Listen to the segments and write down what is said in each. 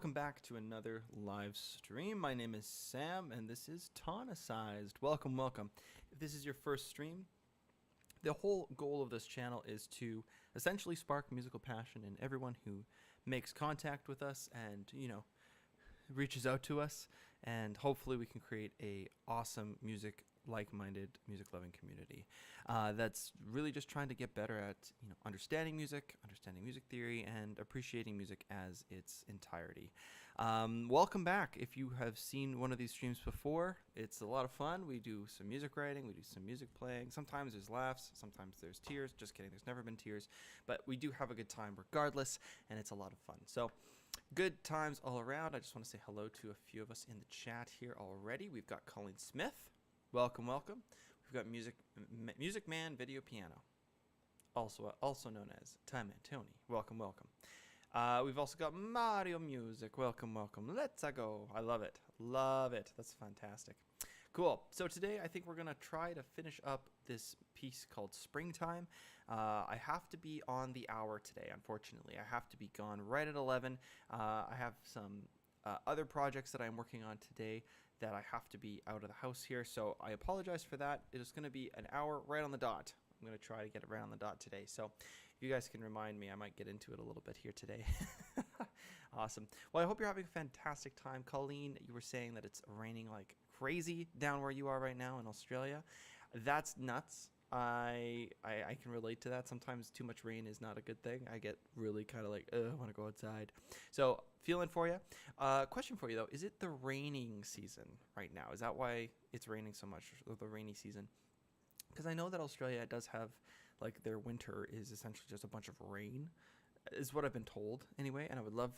welcome back to another live stream. My name is Sam, and this is Tonicized. Welcome, welcome. If this is your first stream, the whole goal of this channel is to essentially spark musical passion in everyone who makes contact with us and, reaches out to us, and hopefully we can create a awesome like-minded music-loving community that's really just trying to get better at understanding music theory, and appreciating music as its entirety. Welcome back. If you have seen one of these streams before, it's a lot of fun. We do some music writing, we do some music playing. Sometimes there's laughs, sometimes there's tears. Just kidding, there's never been tears, but we do have a good time regardless, and it's a lot of fun. So good times all around. I just want to say hello to a few of us in the chat here already. We've got Colleen Smith. Welcome, welcome. We've got Music Man Video Piano, also known as Time Man Tony. Welcome, welcome. We've also got Mario Music. Welcome, welcome. Let's go. I love it. Love it. That's fantastic. Cool. So today I think we're going to try to finish up this piece called Springtime. I have to be on the hour today, unfortunately. I have to be gone right at 11. I have some other projects that I'm working on today that I have to be out of the house here, so I apologize for that. It is going to be an hour right on the dot. I'm going to try to get it right on the dot today, so if you guys can remind me, I might get into it a little bit here today. Awesome. Well, I hope you're having a fantastic time. Colleen, you were saying that it's raining like crazy down where you are right now in Australia. That's nuts. I can relate to that. Sometimes too much rain is not a good thing. I get really kind of like, I want to go outside. So feeling for you. Question for you though, is it the raining season right now? Is that why it's raining so much, the rainy season? Because I know that Australia does have, like, their winter is essentially just a bunch of rain, is what I've been told anyway, and I would love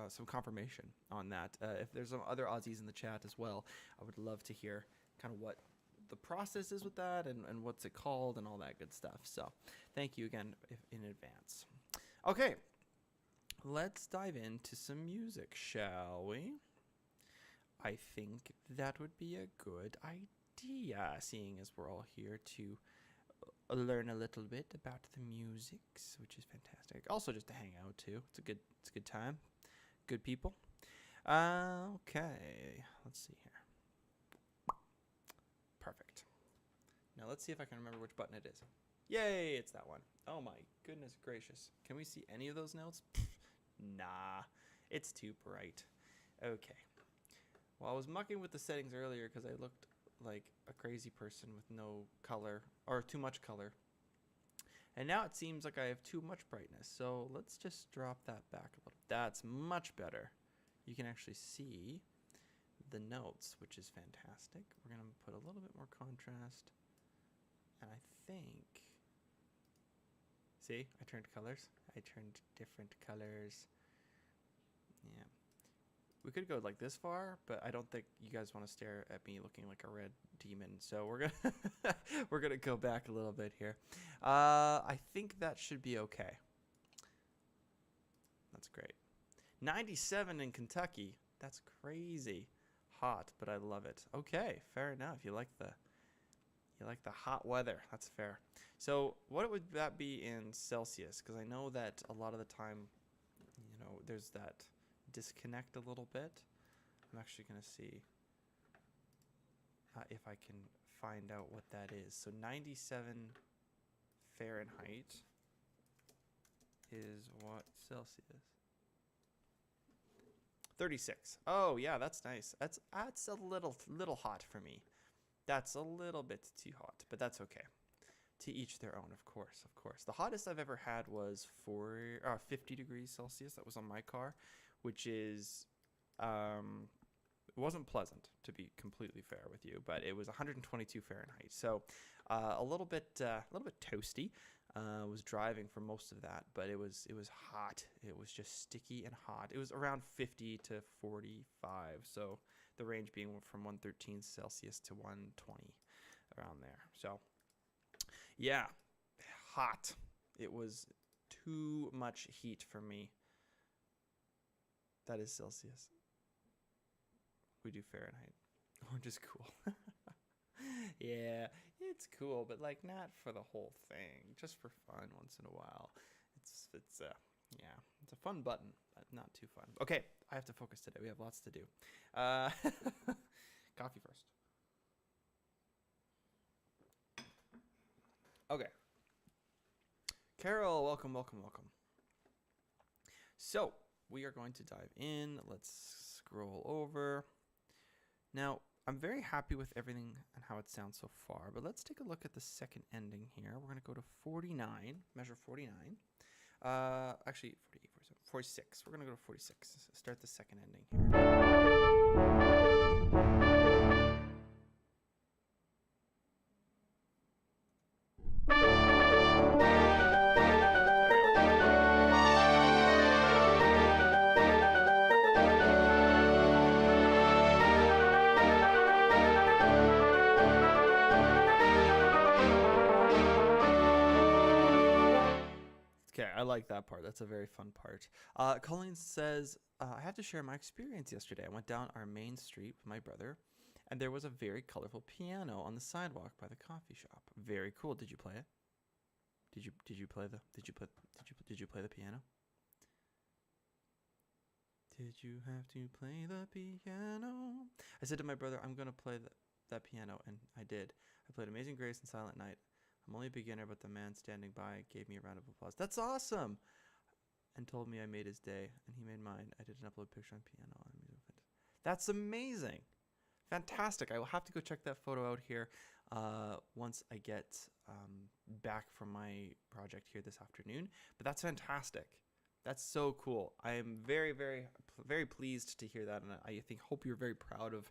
some confirmation on that. If there's some other Aussies in the chat as well, I would love to hear kind of what the process is with that, and what's it called and all that good stuff. So thank you again in advance. Okay, let's dive into some music, shall we? I think that would be a good idea, seeing as we're all here to learn a little bit about the musics, which is fantastic. Also just to hang out too. It's a good time. Good people. Okay, let's see here. Perfect. Now let's see if I can remember which button it is. Yay, it's that one. Oh my goodness gracious. Can we see any of those notes? Nah, it's too bright. Okay. Well, I was mucking with the settings earlier because I looked like a crazy person with no color, or too much color. And now it seems like I have too much brightness. So let's just drop that back a little. That's much better. You can actually see the notes, which is fantastic. We're going to put a little bit more contrast. And I think, see, I turned colors. I turned different colors. Yeah. We could go like this far, but I don't think you guys want to stare at me looking like a red demon. So we're gonna go back a little bit here. I think that should be okay. That's great. 97 in Kentucky. That's crazy. Hot, but I love it. Okay, fair enough. You like the hot weather. That's fair. So what would that be in Celsius? Because I know that a lot of the time, there's that disconnect a little bit. I'm actually going to see if I can find out what that is. So 97 Fahrenheit is what Celsius? 36. Oh yeah, that's nice. That's a little hot for me. That's a little bit too hot, but that's okay. To each their own, of course, of course. The hottest I've ever had was 50 degrees Celsius. That was on my car, which is, it wasn't pleasant, to be completely fair with you, but it was 122 Fahrenheit. So a little bit toasty. Was driving for most of that, but it was hot. It was just sticky and hot. It was around 50 to 45. So the range being from 113 Celsius to 120, around there. So yeah, hot. It was too much heat for me. That is Celsius. We do Fahrenheit. Orange is cool. Yeah, it's cool, but like not for the whole thing, just for fun once in a while. Yeah, It's a fun button, but not too fun. Okay, I have to focus today. We have lots to do. Coffee first. Okay. Carol, welcome, welcome, welcome. So, we are going to dive in. Let's scroll over. Now, I'm very happy with everything and how it sounds so far, but let's take a look at the second ending here. We're going to go to 49, measure 49. Actually, 48, 47, 46. We're going to go to 46. Start the second ending here. Okay, I like that part. That's a very fun part. Colleen says, I had to share my experience yesterday. I went down our main street with my brother, and there was a very colorful piano on the sidewalk by the coffee shop. Very cool. Did you play it? Did you play the piano? Did you have to play the piano? I said to my brother, I'm gonna play that piano, and I did. I played Amazing Grace and Silent Night. I'm only a beginner, but the man standing by gave me a round of applause. That's awesome! And told me I made his day, and he made mine. I did an upload picture on piano. That's amazing! Fantastic. I will have to go check that photo out here once I get back from my project here this afternoon. But that's fantastic. That's so cool. I am very, very, very pleased to hear that, and I hope you're very proud of,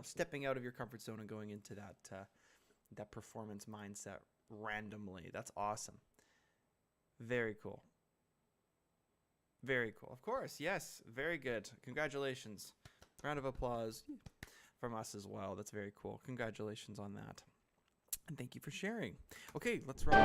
stepping out of your comfort zone and going into that performance mindset randomly. That's awesome. Very cool. Very cool. Of course, yes. Very good. Congratulations. Round of applause from us as well. That's very cool. Congratulations on that. And thank you for sharing. Okay, let's roll.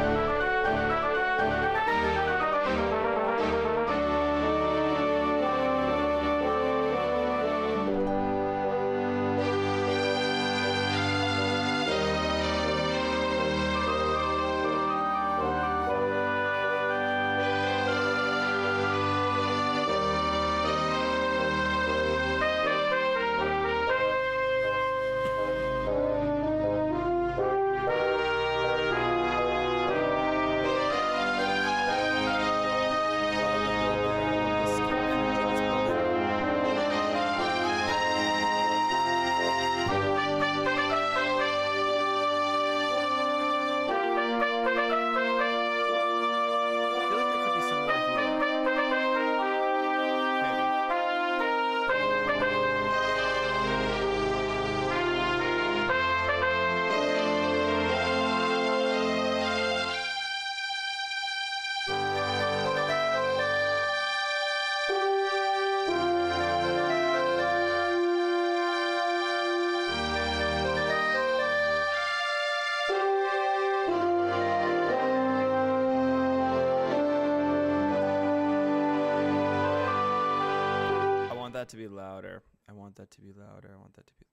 That to be louder. I want that to be louder. I want that to be.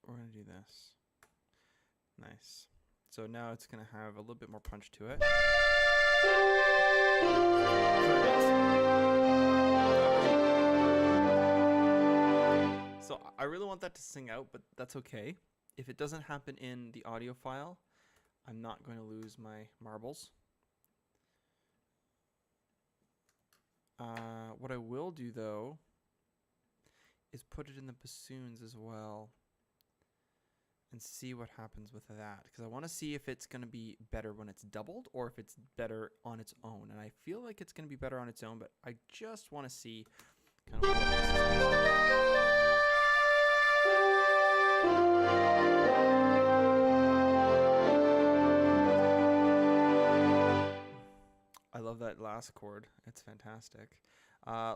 We're going to do this. Nice. So now it's going to have a little bit more punch to it. So I really want that to sing out, but that's okay. If it doesn't happen in the audio file, I'm not going to lose my marbles. What I will do, though, is put it in the bassoons as well and see what happens with that. Because I want to see if it's going to be better when it's doubled or if it's better on its own. And I feel like it's going to be better on its own, but I just want to see kind of what this is going to be. I love that last chord. It's fantastic.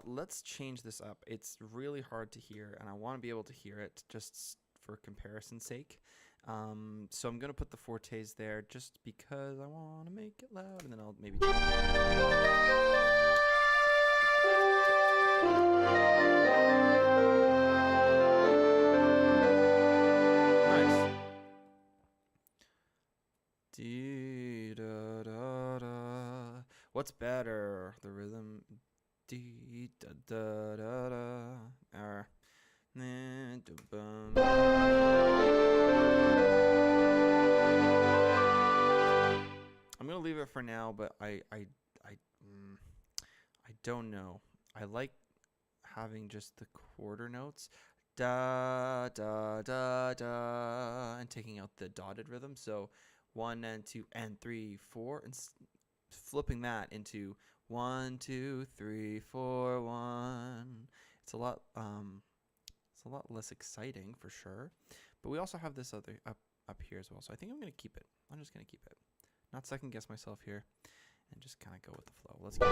Let's change this up. It's really hard to hear, and I want to be able to hear it just for comparison's sake. So I'm going to put the fortes there just because I want to make it loud, and then I'll maybe turn Nice. what's better? The rhythm. D da da da da. Or. Nah, da, bum. I'm gonna leave it for now, but I don't know. I like having just the quarter notes, da da da da, and taking out the dotted rhythm. So 1 and 2 and 3 4, and flipping that into 1 2 3 4 1. It's a lot less exciting for sure. But we also have this other up here as well. So I think I'm gonna keep it. I'm just gonna keep it. Not second guess myself here, and just kind of go with the flow. Let's go.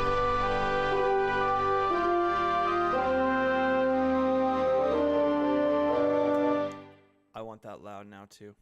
I want that loud now too.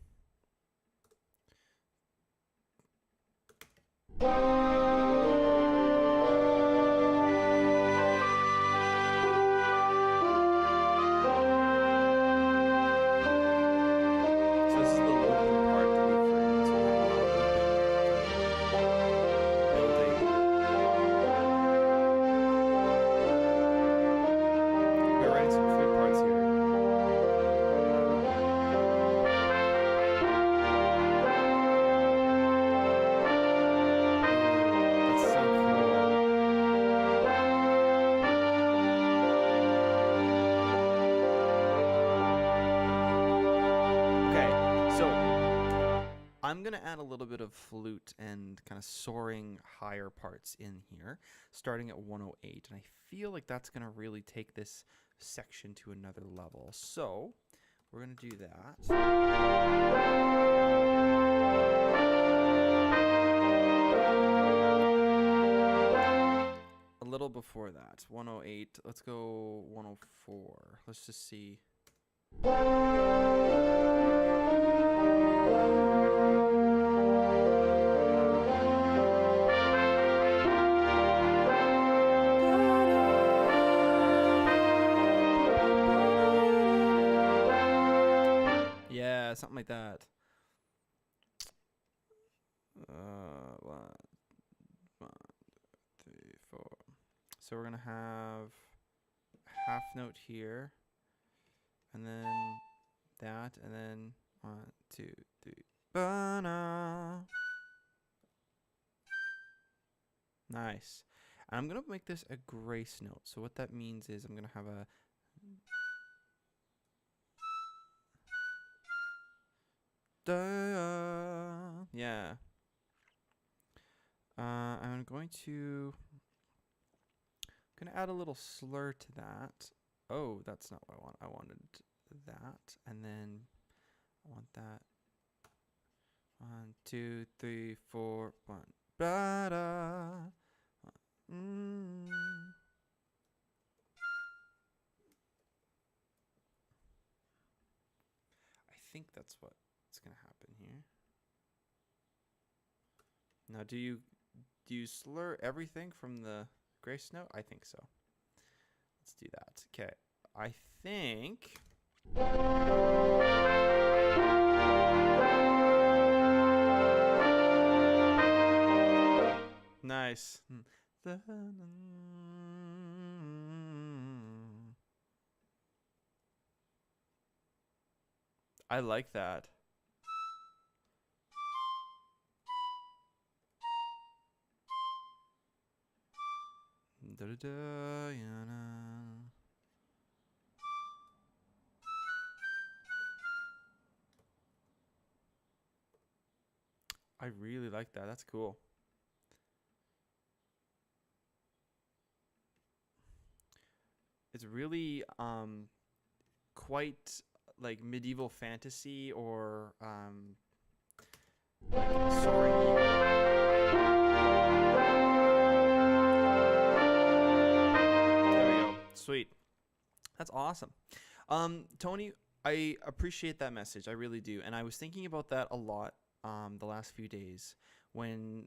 I'm going to add a little bit of flute and kind of soaring higher parts in here, starting at 108. And I feel like that's going to really take this section to another level. So we're going to do that. A little before that, 108. Let's go 104. Let's just see. Yeah, something like that. One, 2, 3, 4. So we're gonna have half note here, and then that, and then 1, 2, 3. Ba-na. Nice. And I'm gonna make this a grace note. So what that means is I'm gonna have a da. Yeah. I'm going to add a little slur to that. Oh, that's not what I want. I wanted that, and then I want that. 1, 2, 3, 4, 1. Ba-da. I think that's what's gonna happen here. Now, do you slur everything from the grace note? I think so. Let's do that. Okay. I think nice. I like that. I really like that. That's cool. It's really quite like medieval fantasy or like soaring eagle. There we go. Sweet. That's awesome. Tony, I appreciate that message. I really do. And I was thinking about that a lot the last few days when,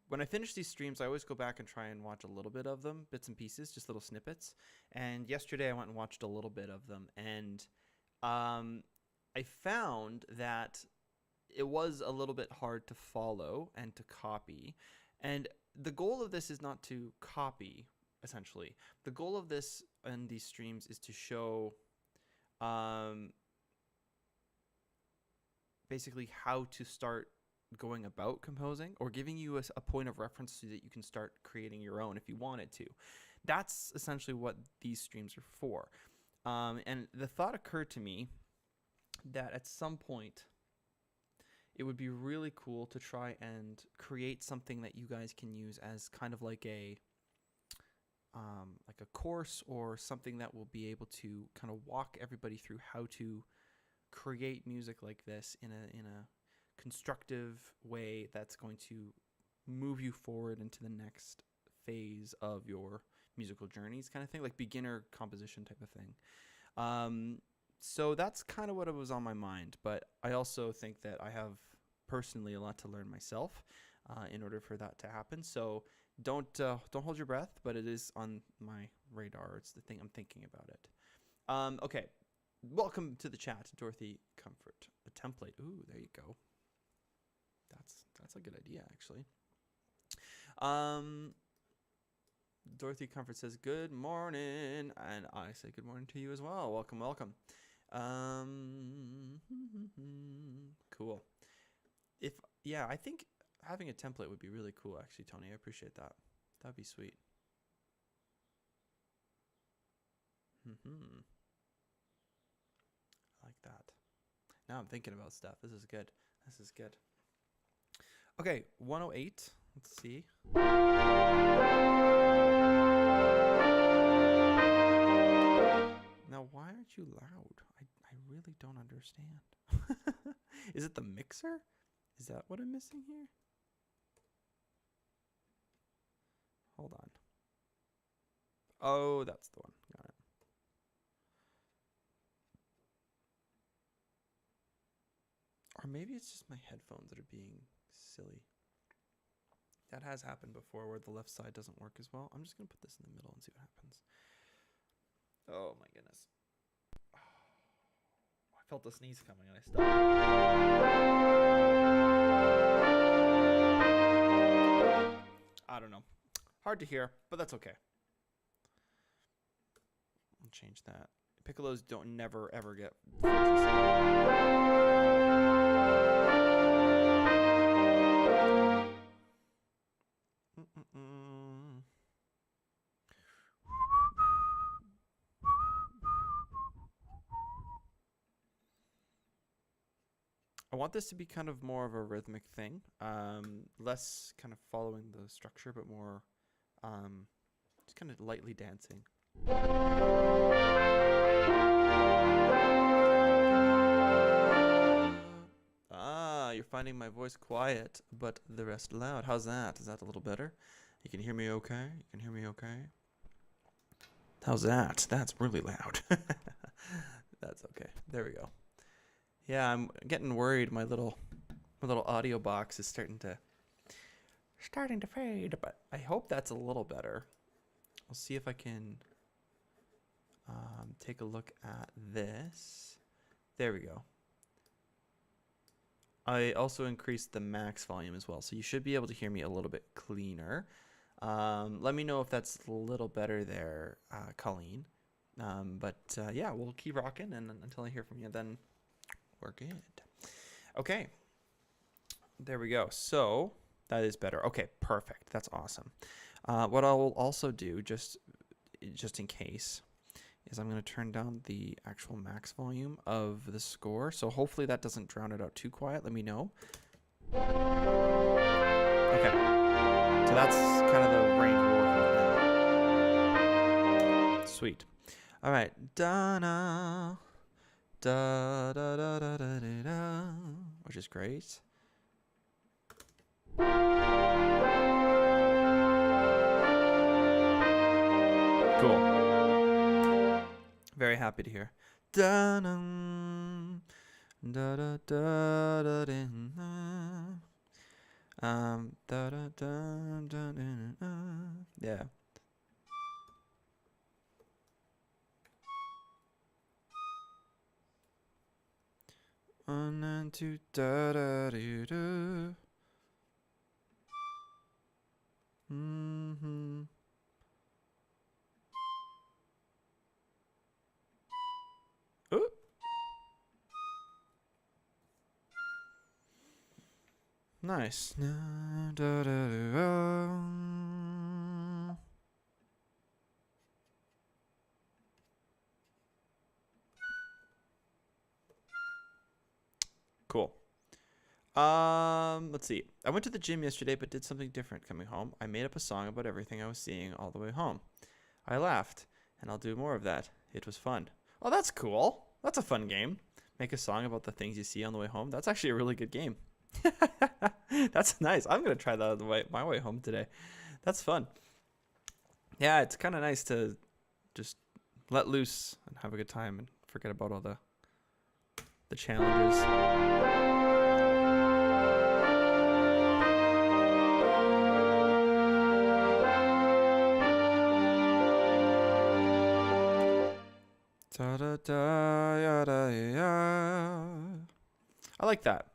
when I finish these streams, I always go back and try and watch a little bit of them, bits and pieces, just little snippets. And yesterday I went and watched a little bit of them. And I found that it was a little bit hard to follow and to copy. And the goal of this is not to copy, essentially. The goal of this and these streams is to show basically how to start going about composing, or giving you a point of reference so that you can start creating your own if you wanted to. That's essentially what these streams are for. And the thought occurred to me that at some point it would be really cool to try and create something that you guys can use as kind of like a course, or something that will be able to kind of walk everybody through how to create music like this in a constructive way that's going to move you forward into the next phase of your musical journeys, kind of thing, like beginner composition type of thing. So that's kind of what was on my mind, but I also think that I have personally a lot to learn myself in order for that to happen. So don't hold your breath, but it is on my radar. It's the thing I'm thinking about it. Okay, welcome to the chat, Dorothy Comfort. A template. Ooh, there you go. That's a good idea, actually. Dorothy Comfort says good morning, and I say good morning to you as well. Welcome, welcome. Cool. Yeah, I think having a template would be really cool, actually, Tony. I appreciate that. That'd be sweet. I like that. Now I'm thinking about stuff. This is good. This is good. Okay, 108. Let's see. Now, why aren't you loud? I really don't understand. Is it the mixer? Is that what I'm missing here? Hold on. Oh, that's the one. Got it. Or maybe it's just my headphones that are being silly. That has happened before, where the left side doesn't work as well. I'm just going to put this in the middle and see what happens. Oh my goodness. Oh, I felt a sneeze coming and I stopped. I don't know. Hard to hear, but that's okay. I'll change that. Piccolos don't never ever get I want this to be kind of more of a rhythmic thing, less kind of following the structure, but more just kind of lightly dancing. Ah, you're finding my voice quiet, but the rest loud. How's that? Is that a little better? You can hear me okay? You can hear me okay? How's that? That's really loud. That's okay. There we go. Yeah, I'm getting worried. My little audio box is starting to fade, but I hope that's a little better. I'll see if I can take a look at this. There we go. I also increased the max volume as well, so you should be able to hear me a little bit cleaner. Let me know if that's a little better there, Colleen. But yeah, we'll keep rocking, and until I hear from you, then we're good. Okay, there we go. So that is better. Okay, perfect. That's awesome. What I will also do, just in case, is I'm going to turn down the actual max volume of the score. So hopefully that doesn't drown it out too quiet. Let me know. Okay. So that's kind of the range we're working with now. Sweet. All right. Da-na. Da da da da da da da, which is great. Cool. Very happy to hear. Da da da da da da da. Da da da da da. Yeah. One and two da da do do. Mm-hmm. Ooh. Nice. Cool. Let's see. I went to the gym yesterday, but did something different coming home. I made up a song about everything I was seeing all the way home. I laughed, and I'll do more of that. It was fun. Oh, that's cool. That's a fun game. Make a song about the things you see on the way home. That's actually a really good game. That's nice. I'm going to try that on my way home today. That's fun. Yeah, it's kind of nice to just let loose and have a good time and forget about all the challenges. Da, da, da, ya, da, ya. I like that.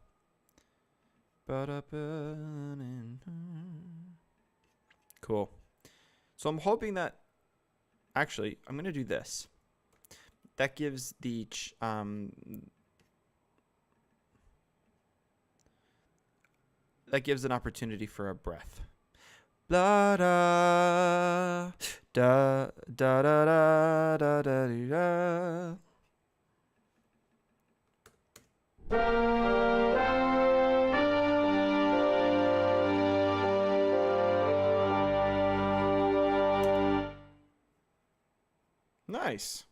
Cool. So I'm hoping that, actually, I'm going to do this. That gives the, that gives an opportunity for a breath. La da da da da da da da da. Nice.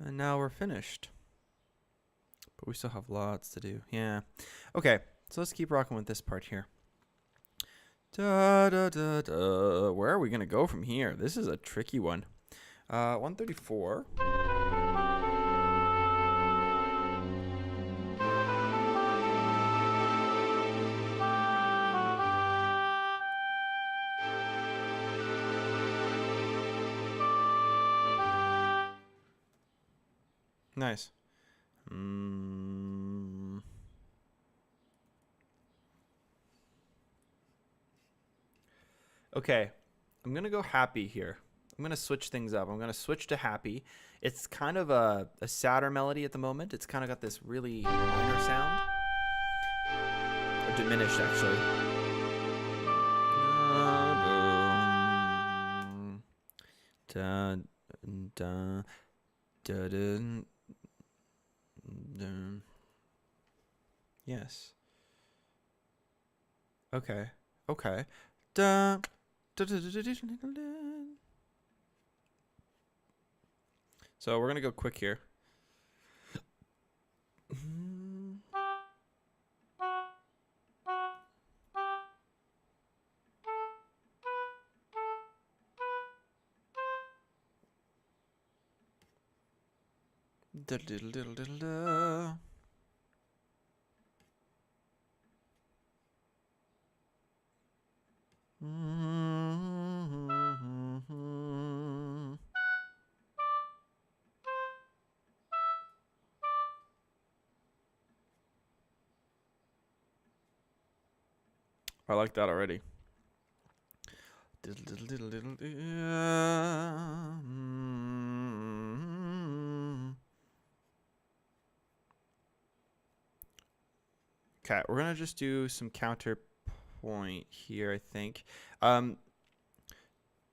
And now we're finished. But we still have lots to do. Yeah. Okay, so let's keep rocking with this part here. Da, da, da, da. Where are we going to go from here? This is a tricky one. 134. Nice. Okay, I'm going to go happy here. I'm going to switch things up. I'm going to switch to happy. It's kind of a sadder melody at the moment. It's kind of got this really minor sound. Or diminished, actually. Da, da, da, da, da. Yes. Okay. Okay. Da, da, da, da, da, da, da. So we're gonna go quick here. Diddle diddle diddle diddle da. I like that already. Diddle diddle diddle diddle da. Okay, we're gonna just do some counterpoint here, I think.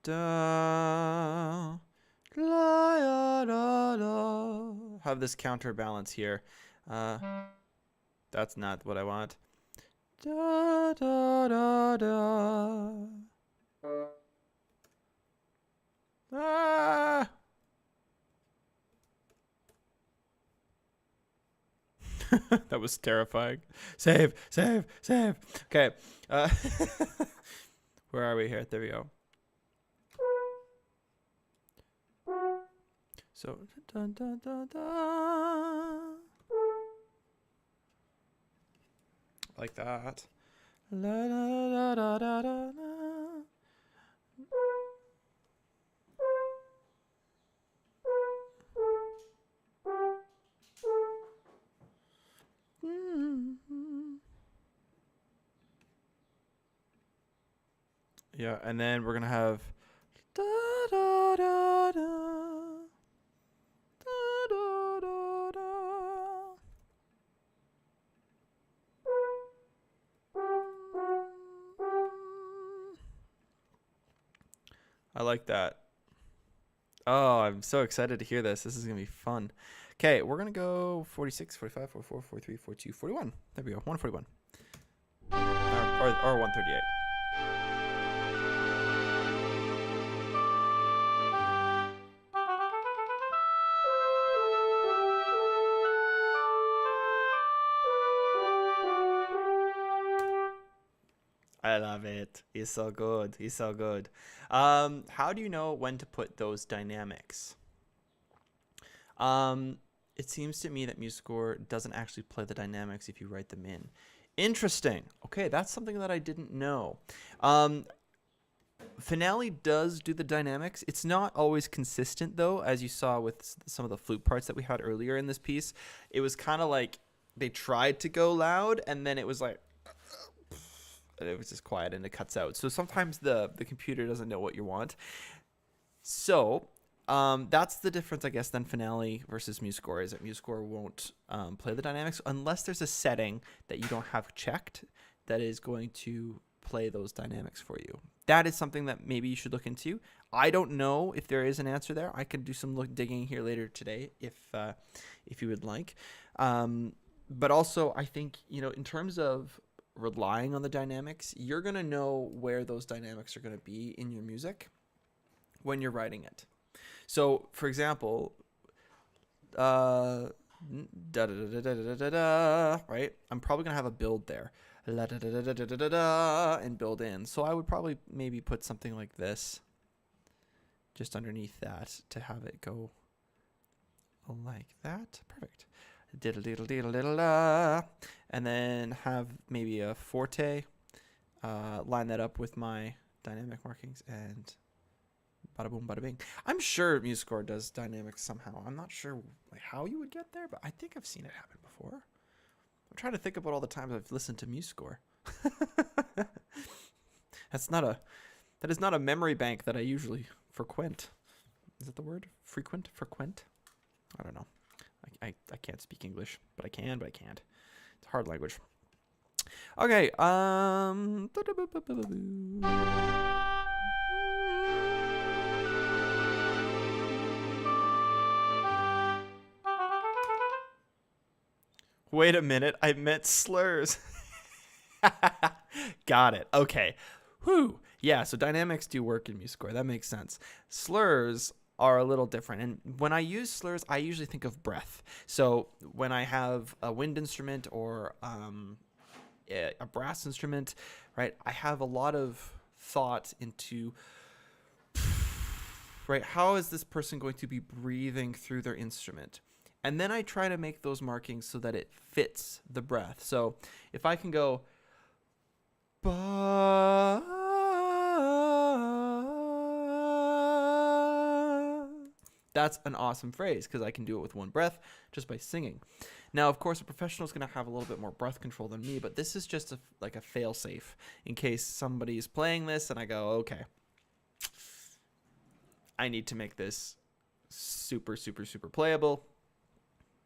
da, la, da, da. Have this counterbalance here. That's not what I want. Da, da, da, da. Ah! That was terrifying. Save, save, save. Okay. Where are we here? There we go. So, dun, dun, dun, dun. Like that. La, la, da, da, da, da. Yeah, and then we're gonna have da da da da da da da da. I like that. Oh, I'm so excited to hear this. This is gonna be fun. Okay, we're gonna go 46, 45, 44, 43, 42, 41. There we go, 141. Or 138. I love it. He's so good. He's so good. How do you know when to put those dynamics? It seems to me that MuseScore doesn't actually play the dynamics if you write them in. Interesting. Okay, that's something that I didn't know. Finale does do the dynamics. It's not always consistent, though, as you saw with some of the flute parts that we had earlier in this piece. It was kind of like they tried to go loud, and then it was like... it was just quiet and it cuts out. So sometimes the computer doesn't know what you want. So that's the difference, I guess, then Finale versus MuseScore is that MuseScore won't play the dynamics unless there's a setting that you don't have checked that is going to play those dynamics for you. That is something that maybe you should look into. I don't know if there is an answer there. I could do some digging here later today if you would like. But also, I think, you know, in terms of relying on the dynamics, you're going to know where those dynamics are going to be in your music when you're writing it. So, for example, right? I'm probably going to have a build there. And build in. So I would probably maybe put something like this just underneath that to have it go like that. Perfect. And then have maybe a forte, line that up with my dynamic markings, and bada boom, bada bing. I'm sure MuseScore does dynamics somehow. I'm not sure like how you would get there, but I think I've seen it happen before. I'm trying to think about all the times I've listened to MuseScore. That is not a memory bank that I usually frequent. Is that the word? Frequent? I don't know. I can't speak English, but I can, but I can't. It's a hard language. Okay. Wait a minute. I meant slurs. Got it. Okay. Whew. Yeah, so dynamics do work in MuseScore. That makes sense. Slurs are a little different. And when I use slurs, I usually think of breath. So when I have a wind instrument or a brass instrument, right, I have a lot of thought into, right, how is this person going to be breathing through their instrument? And then I try to make those markings so that it fits the breath. So if I can go, ba, that's an awesome phrase because I can do it with one breath just by singing. Now, of course, a professional is going to have a little bit more breath control than me, but this is just like a fail-safe in case somebody is playing this and I go, okay, I need to make this super, super, super playable.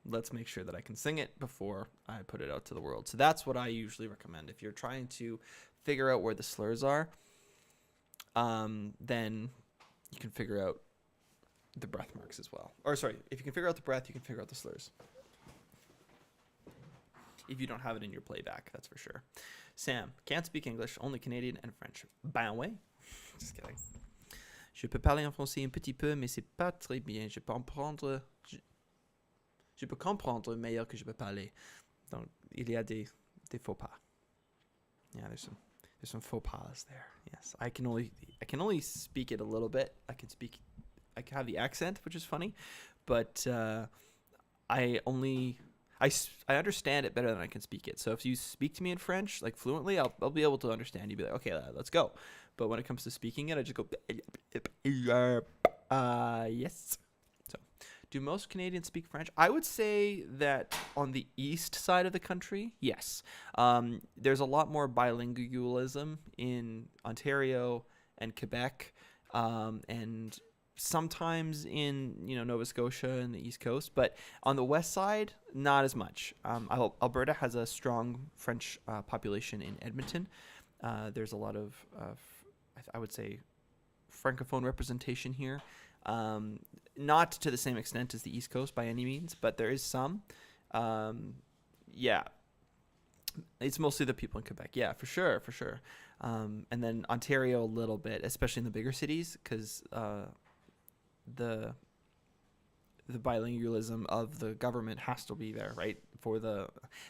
Let's make sure that I can sing it before I put it out to the world. So that's what I usually recommend. If you're trying to figure out where the slurs are, then you can figure out the breath marks as well. Or sorry, if you can figure out the breath, you can figure out the slurs. If you don't have it in your playback, that's for sure. Sam, can't speak English, only Canadian and French. Ben ouais. Just kidding. Je peux parler en français un petit peu, mais c'est pas très bien. Je peux comprendre meilleur que je peux parler. Donc, il y a des faux pas. Yeah, there's some faux pas there. Yes, I can only speak it a little bit. I can have the accent, which is funny, but I understand it better than I can speak it. So if you speak to me in French, like fluently, I'll be able to understand. You'd be like, okay, let's go. But when it comes to speaking it, I just go, yes. So, do most Canadians speak French? I would say that on the east side of the country, yes. There's a lot more bilingualism in Ontario and Quebec, and sometimes in Nova Scotia and the East Coast, but on the west side, not as much. Alberta has a strong French population in Edmonton. There's a lot of I would say francophone representation here. Not to the same extent as the East Coast by any means, but there is some. Yeah, it's mostly the people in Quebec. Yeah, for sure. And then Ontario a little bit, especially in the bigger cities, because the bilingualism of the government has to be there, right?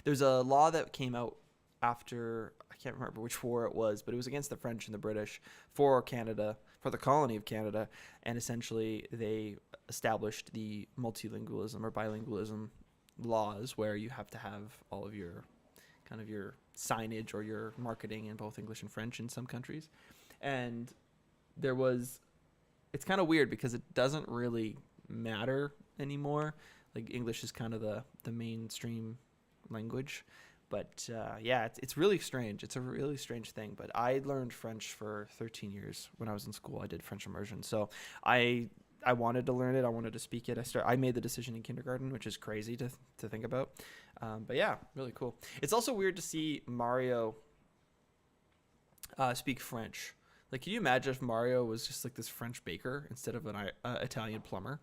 There's a law that came out after, I can't remember which war it was, but it was against the French and the British for Canada, for the colony of Canada, and essentially they established the multilingualism or bilingualism laws where you have to have all of your kind of your signage or your marketing in both English and French in some countries. And it's kind of weird because it doesn't really matter anymore. Like English is kind of the mainstream language. But yeah, it's really strange. It's a really strange thing. But I learned French for 13 years when I was in school. I did French immersion. So I wanted to learn it. I wanted to speak it. I made the decision in kindergarten, which is crazy to think about. But yeah, really cool. It's also weird to see Mario speak French. Like, can you imagine if Mario was just like this French baker instead of an Italian plumber?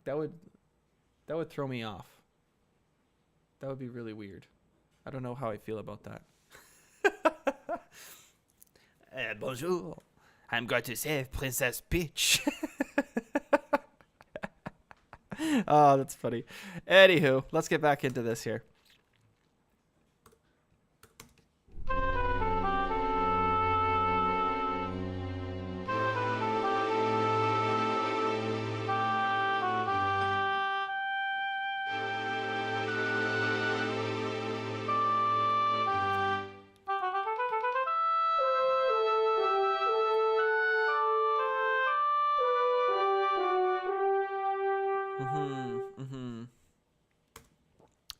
That would throw me off. That would be really weird. I don't know how I feel about that. Bonjour. I'm going to save Princess Peach. Oh, that's funny. Anywho, let's get back into this here.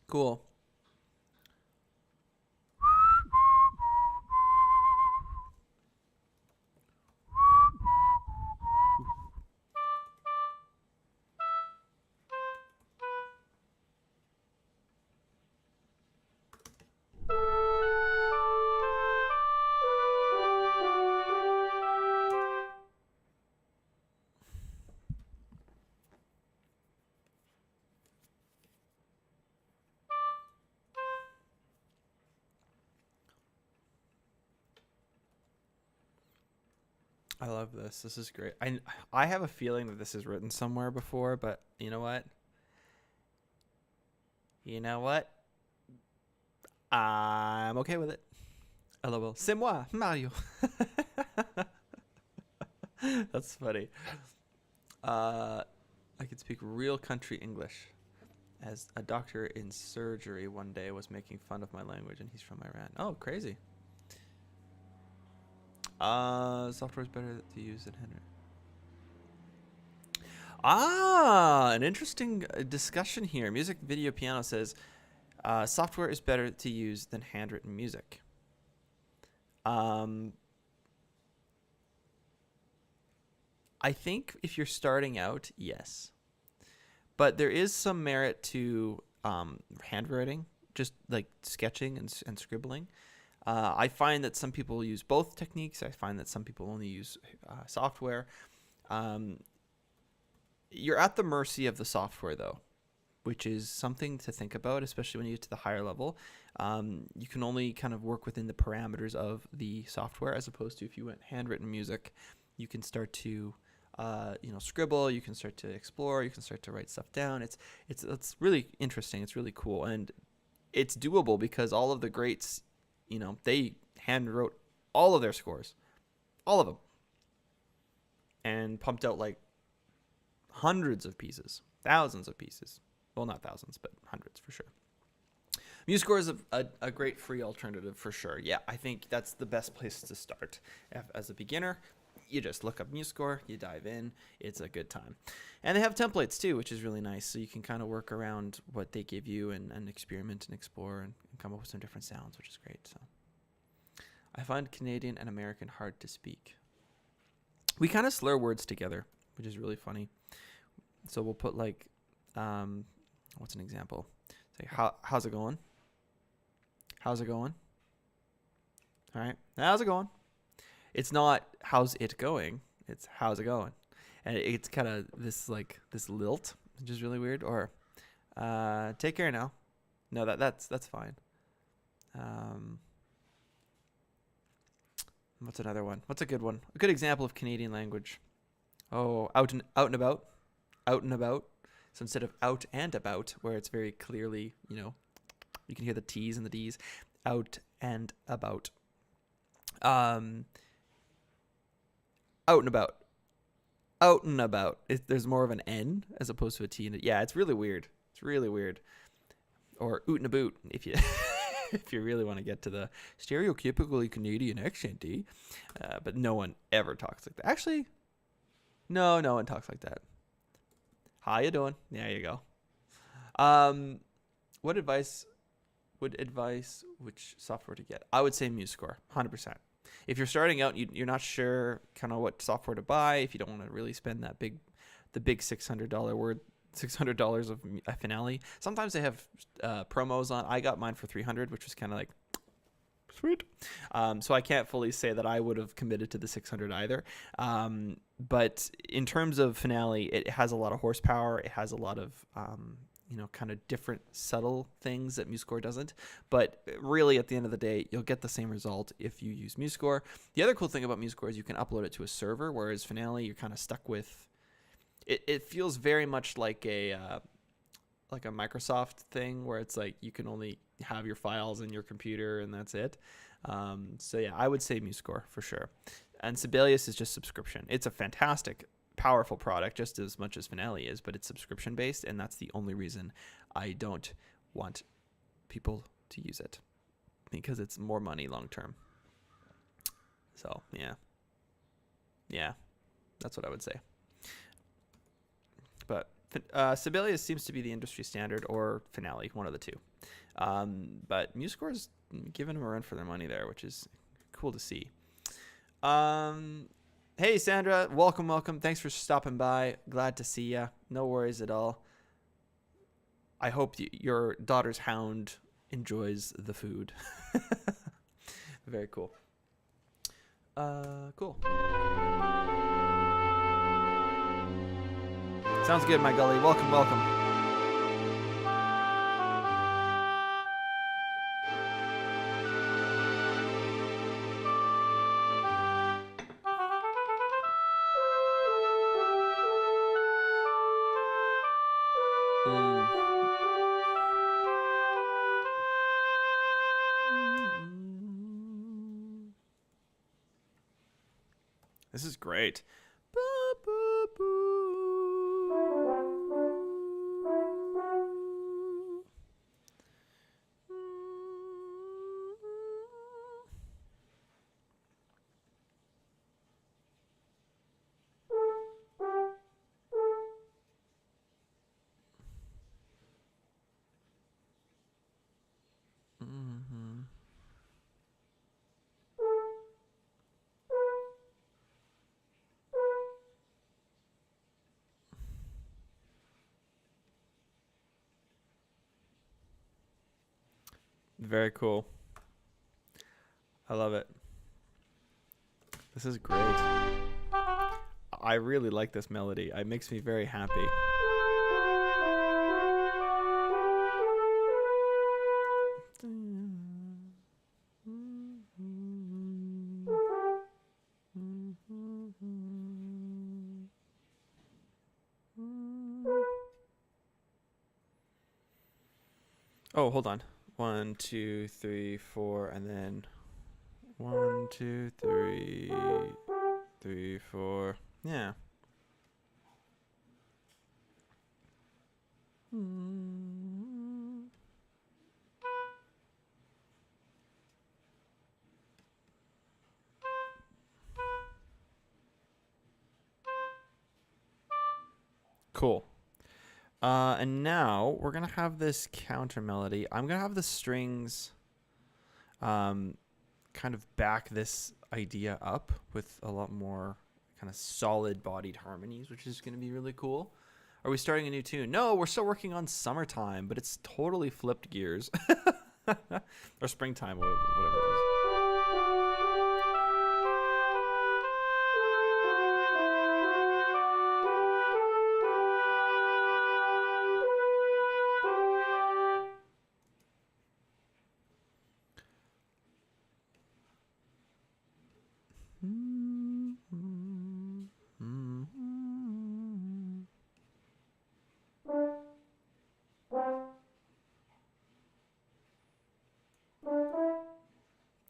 Cool. I love this. This is great. I have a feeling that this is written somewhere before, but you know what? I'm okay with it. LOL. C'est moi, Mario. That's funny. I could speak real country English. As a doctor in surgery one day was making fun of my language, and he's from Iran. Oh, crazy. Software is better to use than handwritten. An interesting discussion here. Music Video Piano says software is better to use than handwritten music. I think if you're starting out, yes. But there is some merit to handwriting, just like sketching and scribbling. I find that some people use both techniques. I find that some people only use software. You're at the mercy of the software, though, which is something to think about, especially when you get to the higher level. You can only kind of work within the parameters of the software, as opposed to if you went handwritten music, you can start to scribble, you can start to explore, you can start to write stuff down. It's really interesting. It's really cool, and it's doable because all of the greats, they hand wrote all of their scores, all of them, and pumped out like hundreds of pieces, thousands of pieces. Well, not thousands, but hundreds for sure. MuseScore is a great free alternative for sure. Yeah, I think that's the best place to start. As a beginner, you just look up MuseScore, you dive in, it's a good time. And they have templates too, which is really nice. So you can kind of work around what they give you and experiment and explore and come up with some different sounds, which is great. So I find Canadian and American hard to speak. We kind of slur words together, which is really funny. So we'll put like, what's an example? Say, how's it going? How's it going? All right. How's it going? It's not how's it going. It's how's it going. And it's kind of this lilt, which is really weird. Or take care now. No, that's fine. What's another one? What's a good one? A good example of Canadian language. Oh, out and about. Out and about. So instead of out and about, where it's very clearly, you can hear the T's and the D's, out and about. Out and about. Out and about. There's more of an N as opposed to a T. Yeah, it's really weird. It's really weird. Or oot and a boot, if you if you really want to get to the stereotypically Canadian accent, but no one ever talks like that. Actually, no one talks like that. How you doing? There you go. What advice which software to get? I would say MuseScore, 100%. If you're starting out, you're not sure kind of what software to buy, if you don't want to really spend the big $600 of Finale. Sometimes they have promos on. I got mine for $300, which was kind of like sweet. So I can't fully say that I would have committed to the $600 either. But in terms of Finale, it has a lot of horsepower. It has a lot of kind of different subtle things that MuseScore doesn't. But really, at the end of the day, you'll get the same result if you use MuseScore. The other cool thing about MuseScore is you can upload it to a server, whereas Finale, you're kind of stuck with. It feels very much like a Microsoft thing where it's like you can only have your files in your computer and that's it. So yeah, I would say MuseScore for sure. And Sibelius is just subscription. It's a fantastic, powerful product just as much as Finale is, but it's subscription based, and that's the only reason I don't want people to use it, because it's more money long term. So yeah, that's what I would say. But Sibelius seems to be the industry standard, or Finale, one of the two. But MuseScore is giving them a run for their money there, which is cool to see. Hey, Sandra, welcome. Thanks for stopping by. Glad to see ya. No worries at all. I hope your daughter's hound enjoys the food. Very cool. Cool. Sounds good, my gully. Welcome. This is great. Very cool. I love it. This is great. I really like this melody. It makes me very happy. Oh, hold on. 1, 2, 3, 4, and then 1, 2, 3, 3, 4. Yeah. Cool. And now we're gonna have this counter melody. I'm gonna have the strings kind of back this idea up with a lot more kind of solid bodied harmonies, which is gonna be really cool. Are we starting a new tune? No, we're still working on Summertime, but it's totally flipped gears. Or Springtime, whatever it was.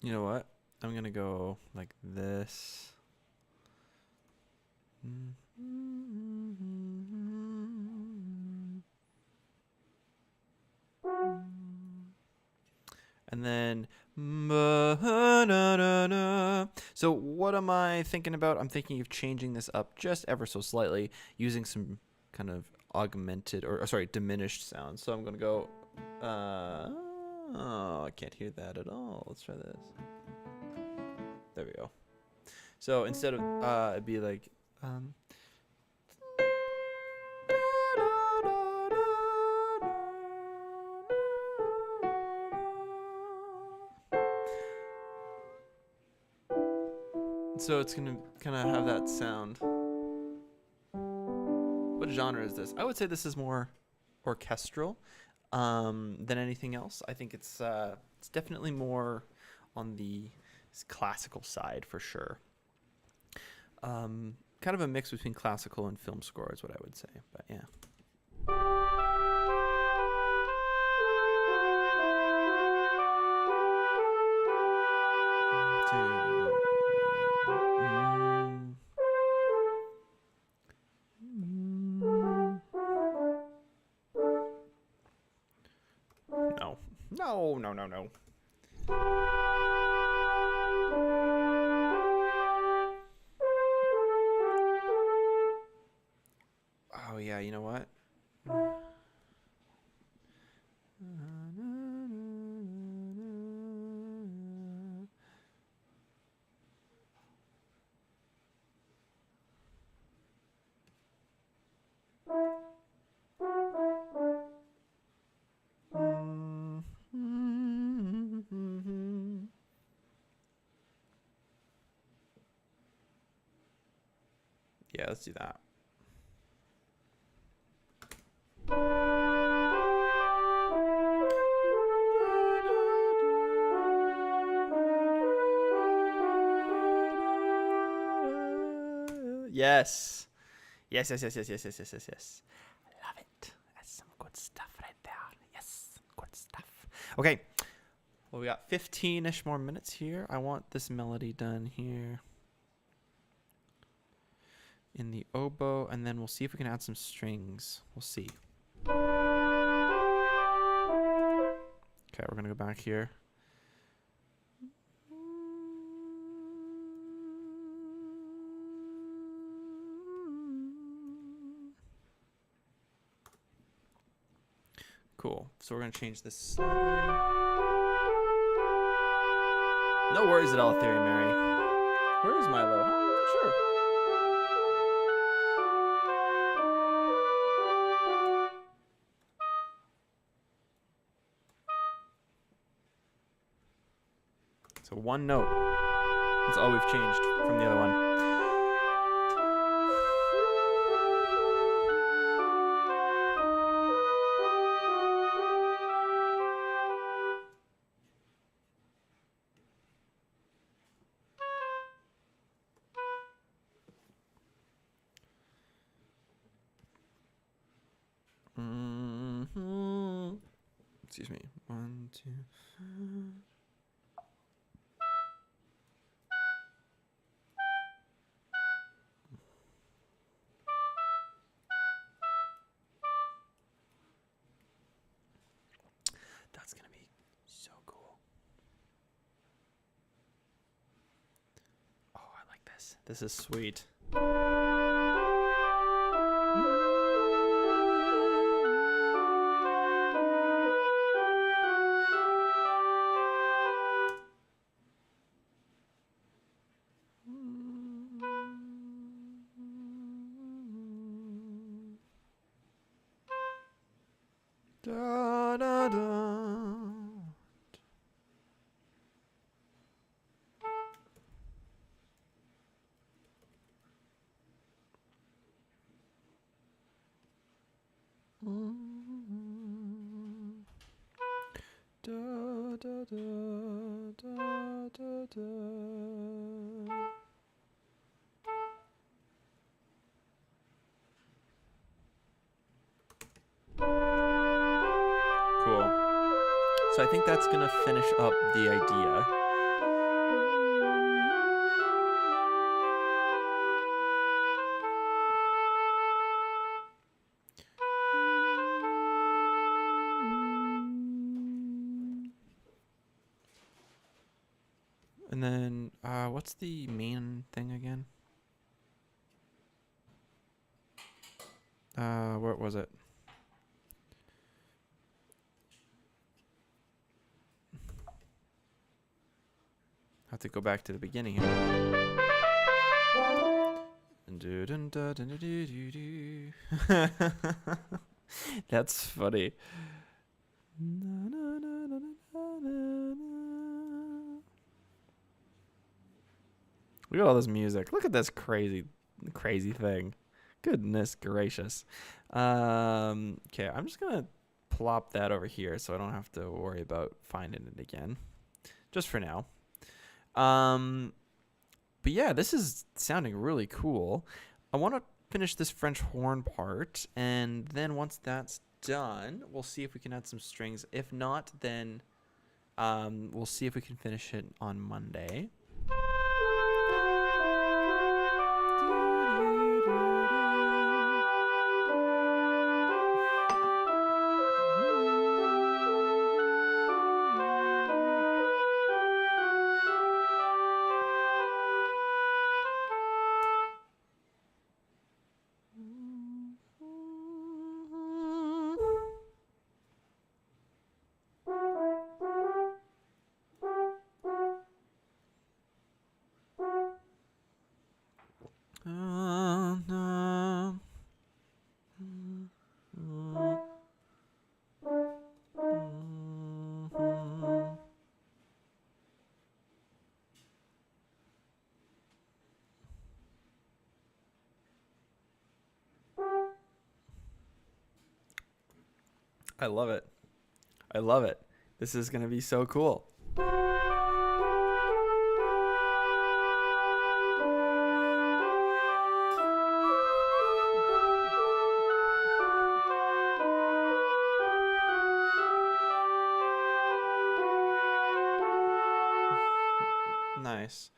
You know what? I'm gonna go like this. And then so what am I thinking about? I'm thinking of changing this up just ever so slightly, using some kind of augmented or sorry, diminished sounds. So I'm gonna go oh, I can't hear that at all. Let's try this. There we go. So instead of it'd be like so it's gonna kind of have that sound. What genre is this? I would say this is more orchestral than anything else. I think it's definitely more on the classical side for sure. Kind of a mix between classical and film score is what I would say, but yeah. No. Oh yeah, you know what? Yeah, let's do that. Yes. Yes. I love it. That's some good stuff right there. Yes, good stuff. Okay. Well, we got 15-ish more minutes here. I want this melody done here in the oboe, and then we'll see if we can add some strings. We'll see. Okay, we're gonna go back here. Cool. So we're gonna change this slightly. No worries at all, Theory Mary. Where is Milo? I'm not sure. So one note. That's all we've changed from the other one. Excuse me. 1, 2. That's gonna be so cool. Oh, I like this. This is sweet. Da, da, da. Da, da, da, da, da, da. Cool. So I think that's going to finish up the idea. And then, what's the main thing again? What was it? I have to go back to the beginning here. That's funny. Look at all this music. Look at this crazy thing. Goodness gracious. Okay, I'm just gonna plop that over here so I don't have to worry about finding it again. Just for now. But yeah, this is sounding really cool. I want to finish this French horn part, and then once that's done, we'll see if we can add some strings. If not, then we'll see if we can finish it on Monday. I love it. I love it. This is going to be so cool. Nice.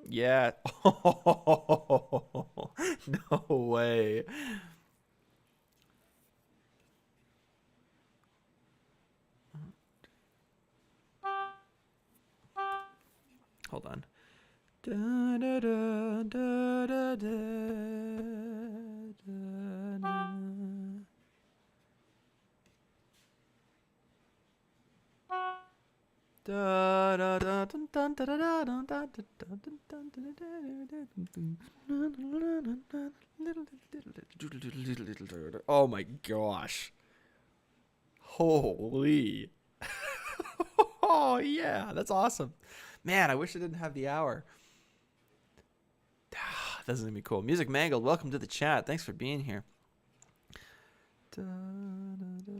Yeah. No way. Hold on. Da, da, da, da, da, da, da, da, da, da, dun, dun, da, da, da, dun, da, da, dun, dun, dun, dun, dun. Oh my gosh. Holy. Oh yeah, that's awesome. Man, I wish I didn't have the hour. This is gonna be cool. Music Mangled, welcome to the chat. Thanks for being here. Da, da, da.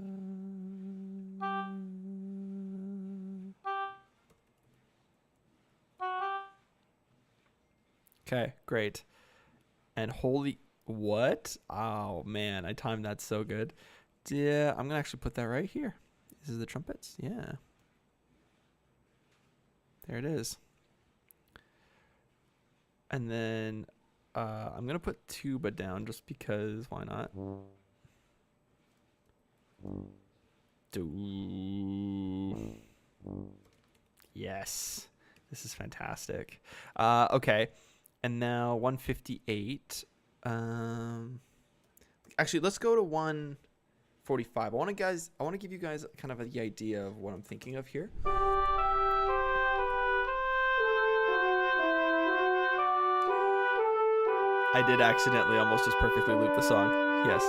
Okay, great. And holy, what? Oh man, I timed that so good. Yeah, I'm gonna actually put that right here. This is the trumpets. Yeah. There it is. And then I'm gonna put tuba down just because why not? Yes. This is fantastic. Okay. And now 158. Actually, let's go to 145. I want to give you guys kind of the idea of what I'm thinking of here. I did accidentally almost just perfectly loop the song. Yes.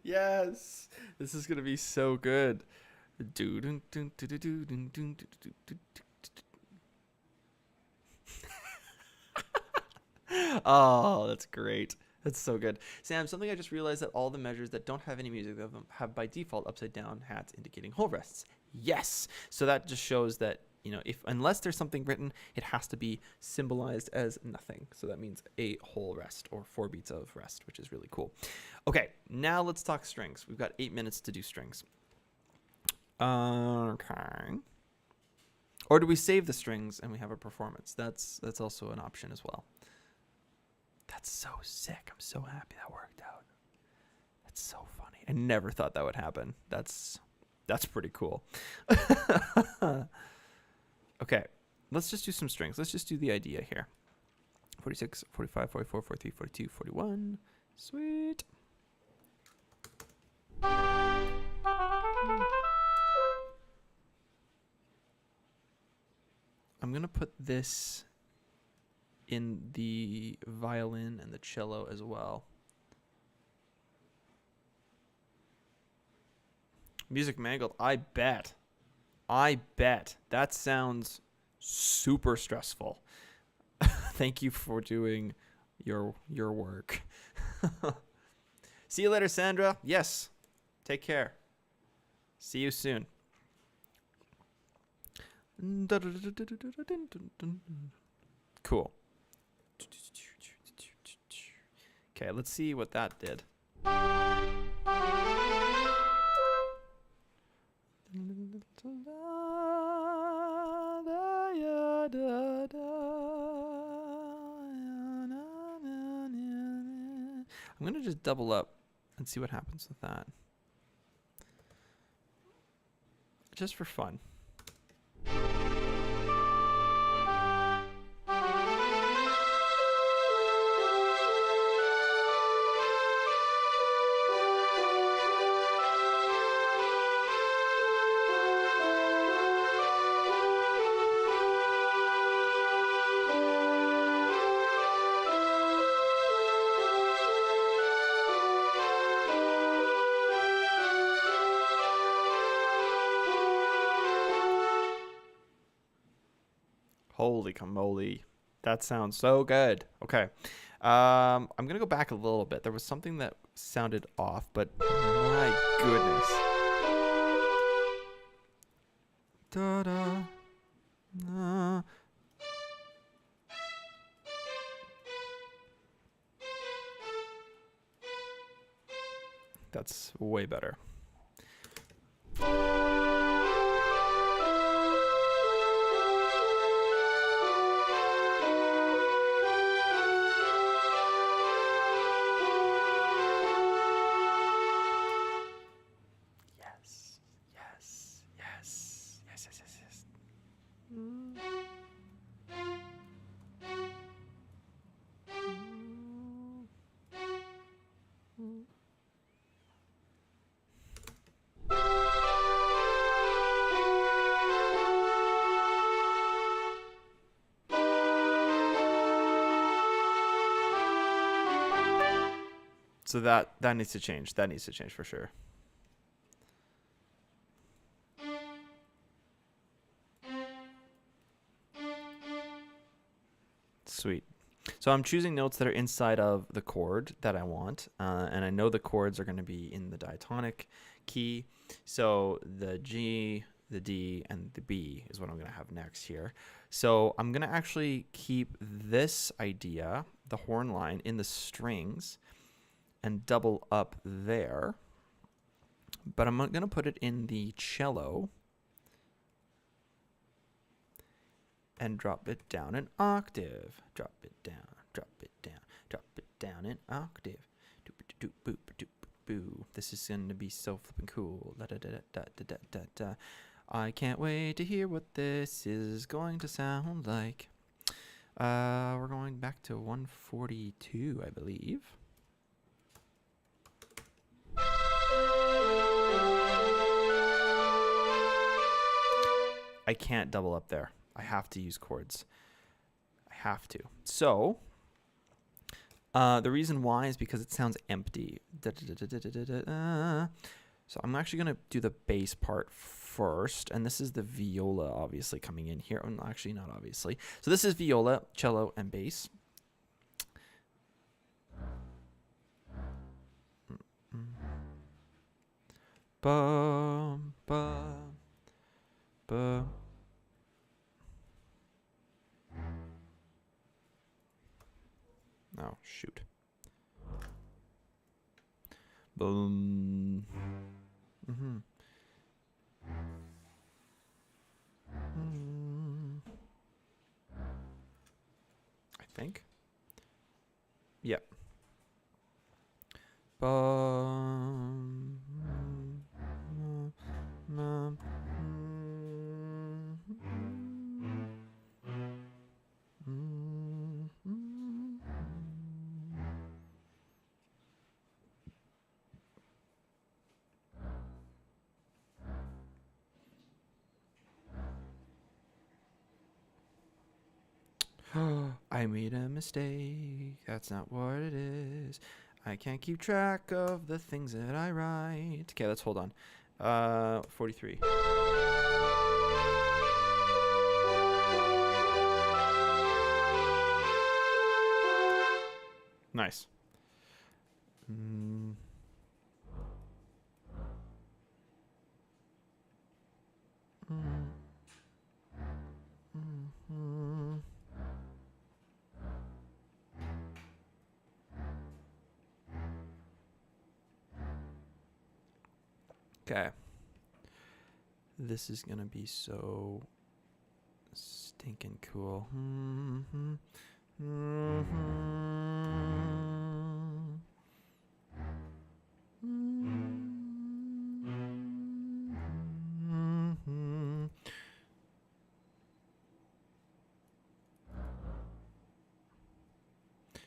Yes. This is going to be so good. Oh, that's great. That's so good. Sam, something I just realized that all the measures that don't have any music of them have by default upside down hats indicating whole rests. Yes. So that just shows that, you know, unless there's something written, it has to be symbolized as nothing. So that means a whole rest or 4 beats of rest, which is really cool. Okay, now let's talk strings. We've got 8 minutes to do strings. Okay. Or do we save the strings and we have a performance? That's also an option as well. That's so sick. I'm so happy that worked out. That's so funny. I never thought that would happen. That's pretty cool. Okay, let's just do some strings. Let's just do the idea here. 46, 45, 44, 43, 42, 41. Sweet. I'm going to put this in the violin and the cello as well. Music mangled, I bet. That sounds super stressful. Thank you for doing your work. See you later, Sandra. Yes. Take care. See you soon. Cool. Okay, let's see what that did. I'm going to just double up and see what happens with that. Just for fun. Holy camoly. That sounds so good. Okay. I'm going to go back a little bit. There was something that sounded off, but my goodness. Da-da. That's way better. So that needs to change. That needs to change for sure. Sweet. So I'm choosing notes that are inside of the chord that I want, and I know the chords are going to be in the diatonic key. So the G, the D, and the B is what I'm going to have next here. So I'm going to actually keep this idea, the horn line, in the strings and double up there. But I'm going to put it in the cello and drop it down an octave. Drop it down, drop it down, drop it down an octave. Doop doop boop doop boo. This is going to be so flippin' cool. Da da da da da da da da. I can't wait to hear what this is going to sound like. We're going back to 142, I believe. I can't double up there. I have to use chords. I have to. So, the reason why is because it sounds empty. So I'm actually going to do the bass part first. And this is the viola, obviously, coming in here. Oh, no, actually, not obviously. So this is viola, cello, and bass. Bum, bum, bum. Oh, shoot. Boom. I think. Yep. Bum. I made a mistake. That's not what it is. I can't keep track of the things that I write. Okay, let's hold on. 43. Nice. Okay. This is gonna be so stinking cool.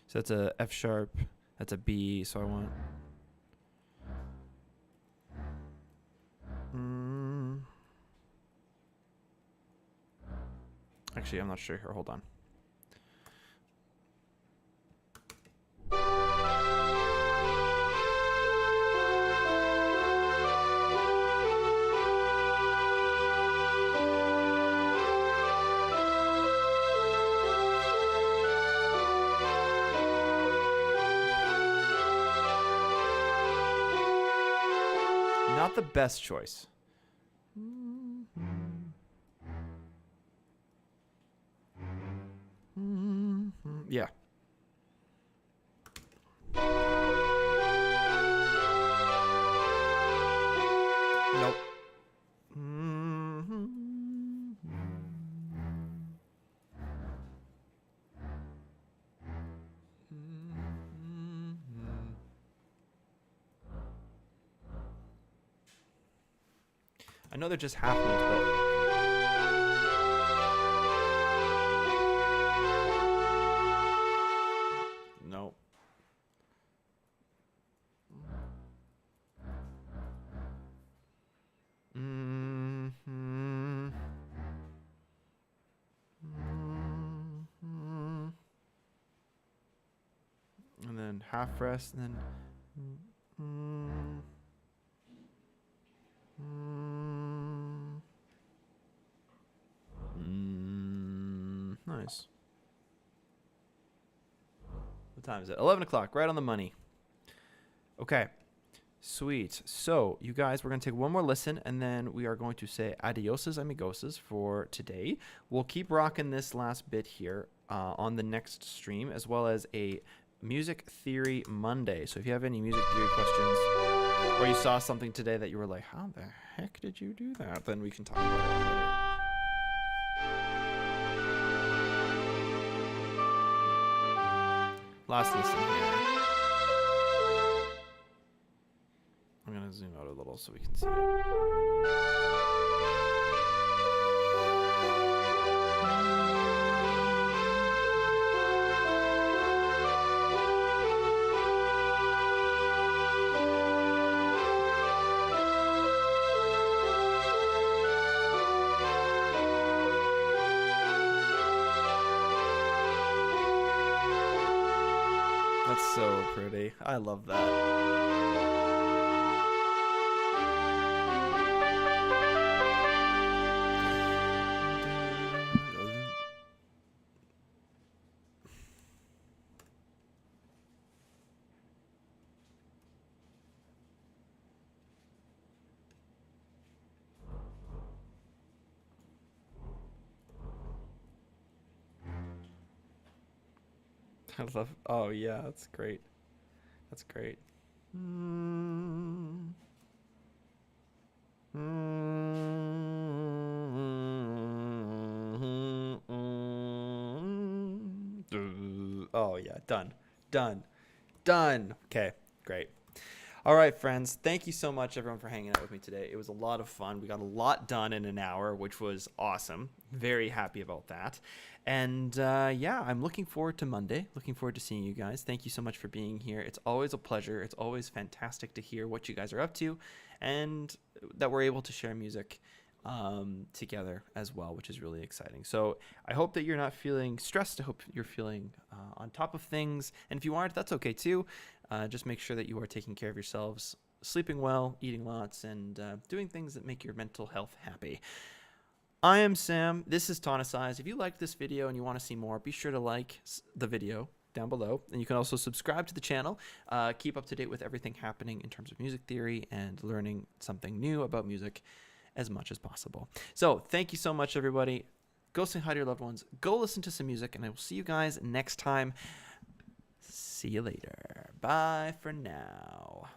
So that's a F sharp, that's a B, so I want... Actually, I'm not sure here. Hold on. Not the best choice. Yeah. Nope. I know they're just half notes, but... Nope. And then half rest, and then... Nice. What time is it? 11 o'clock, right on the money. Okay, sweet. So, you guys, we're going to take one more listen, and then we are going to say adioses, amigoses, for today. We'll keep rocking this last bit here on the next stream, as well as a Music Theory Monday. So if you have any music theory questions, or you saw something today that you were like, how the heck did you do that? Then we can talk about it later. Last listen here. I'm going to zoom out a little so we can see it. That's so pretty. I love that. I love. Oh yeah, that's great. That's great. Oh yeah, done. Okay, great. All right, friends. Thank you so much, everyone, for hanging out with me today. It was a lot of fun. We got a lot done in an hour, which was awesome. Very happy about that. And yeah, I'm looking forward to Monday. Looking forward to seeing you guys. Thank you so much for being here. It's always a pleasure. It's always fantastic to hear what you guys are up to, and that we're able to share music together as well, which is really exciting. So I hope that you're not feeling stressed. I hope you're feeling on top of things. And if you aren't, that's okay too. Just make sure that you are taking care of yourselves, sleeping well, eating lots, and doing things that make your mental health happy. I am Sam. This is Tonicized. If you liked this video and you want to see more, be sure to like the video down below. And you can also subscribe to the channel. Keep up to date with everything happening in terms of music theory and learning something new about music as much as possible. So thank you so much, everybody. Go say hi to your loved ones. Go listen to some music, and I will see you guys next time. See you later. Bye for now.